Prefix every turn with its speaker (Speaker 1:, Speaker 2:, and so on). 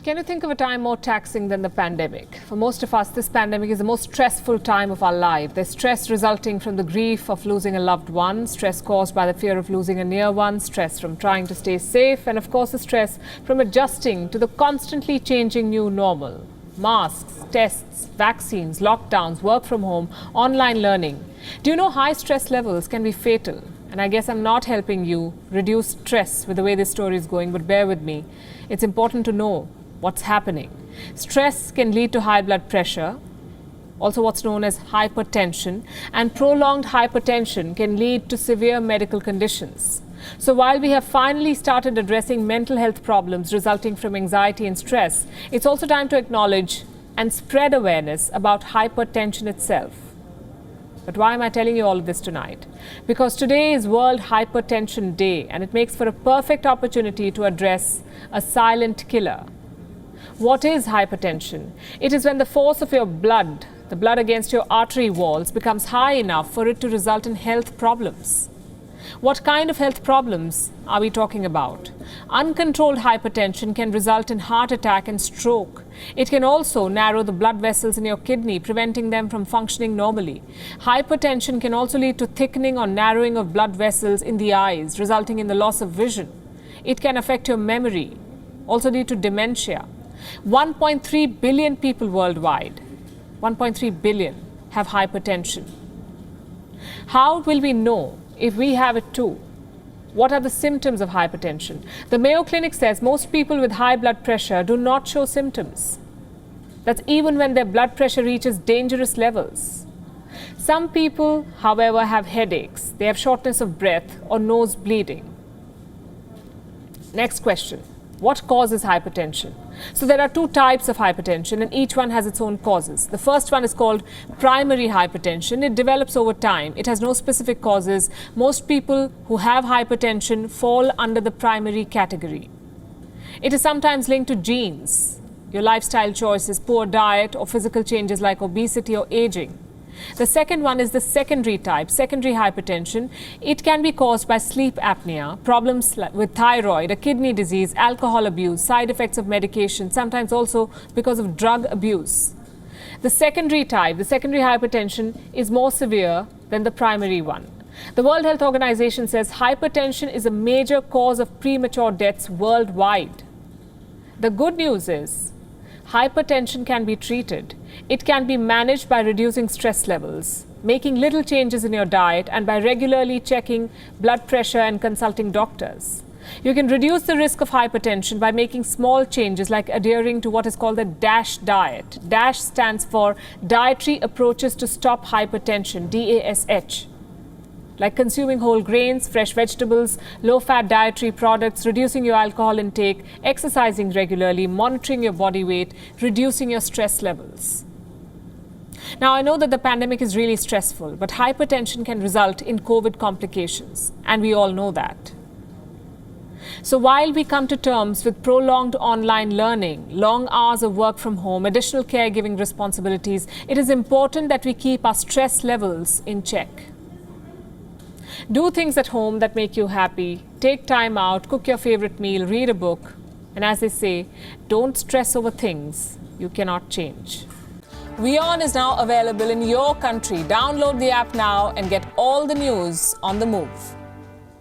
Speaker 1: Can you think of a time more taxing than the pandemic? For most of us, this pandemic is the most stressful time of our life. There's stress resulting from the grief of losing a loved one, stress caused by the fear of losing a near one, stress from trying to stay safe, and of course the stress from adjusting to the constantly changing new normal. Masks, tests, vaccines, lockdowns, work from home, online learning. Do you know high stress levels can be fatal? And I guess I'm not helping you reduce stress with the way this story is going, but bear with me. It's important to know what's happening. Stress can lead to high blood pressure, also what's known as hypertension, and prolonged hypertension can lead to severe medical conditions. So while we have finally started addressing mental health problems resulting from anxiety and stress, it's also time to acknowledge and spread awareness about hypertension itself. But why am I telling you all of this tonight? Because today is World Hypertension Day, and it makes for a perfect opportunity to address a silent killer. What is hypertension? It is when the force of your blood, the blood against your artery walls, becomes high enough for it to result in health problems. What kind of health problems are we talking about? Uncontrolled hypertension can result in heart attack and stroke. It can also narrow the blood vessels in your kidney, preventing them from functioning normally. Hypertension can also lead to thickening or narrowing of blood vessels in the eyes, resulting in the loss of vision. It can affect your memory, also lead to dementia. 1.3 billion people worldwide, 1.3 billion, have hypertension. How will we know if we have it too? What are the symptoms of hypertension? The Mayo Clinic says most people with high blood pressure do not show symptoms. That's even when their blood pressure reaches dangerous levels. Some people, however, have headaches, they have shortness of breath or nose bleeding. Next question. What causes hypertension? So there are two types of hypertension, and each one has its own causes. The first one is called primary hypertension. It develops over time. It has no specific causes. Most people who have hypertension fall under the primary category. It is sometimes linked to genes, your lifestyle choices, poor diet, or physical changes like obesity or aging. The second one is the secondary type, secondary hypertension. It can be caused by sleep apnea, problems with thyroid, a kidney disease, alcohol abuse, side effects of medication, sometimes also because of drug abuse. The secondary type, the secondary hypertension, is more severe than the primary one. The World Health Organization says hypertension is a major cause of premature deaths worldwide. The good news is, hypertension can be treated. It can be managed by reducing stress levels, making little changes in your diet, and by regularly checking blood pressure and consulting doctors. You can reduce the risk of hypertension by making small changes like adhering to what is called the DASH diet. DASH stands for Dietary Approaches to Stop Hypertension, DASH. Like consuming whole grains, fresh vegetables, low-fat dietary products, reducing your alcohol intake, exercising regularly, monitoring your body weight, reducing your stress levels. Now, I know that the pandemic is really stressful, but hypertension can result in COVID complications, and we all know that. So while we come to terms with prolonged online learning, long hours of work from home, additional caregiving responsibilities, it is important that we keep our stress levels in check. Do things at home that make you happy. Take time out, cook your favorite meal, read a book. And as they say, don't stress over things you cannot change. WION is now available in your country. Download the app now and get all the news on the move.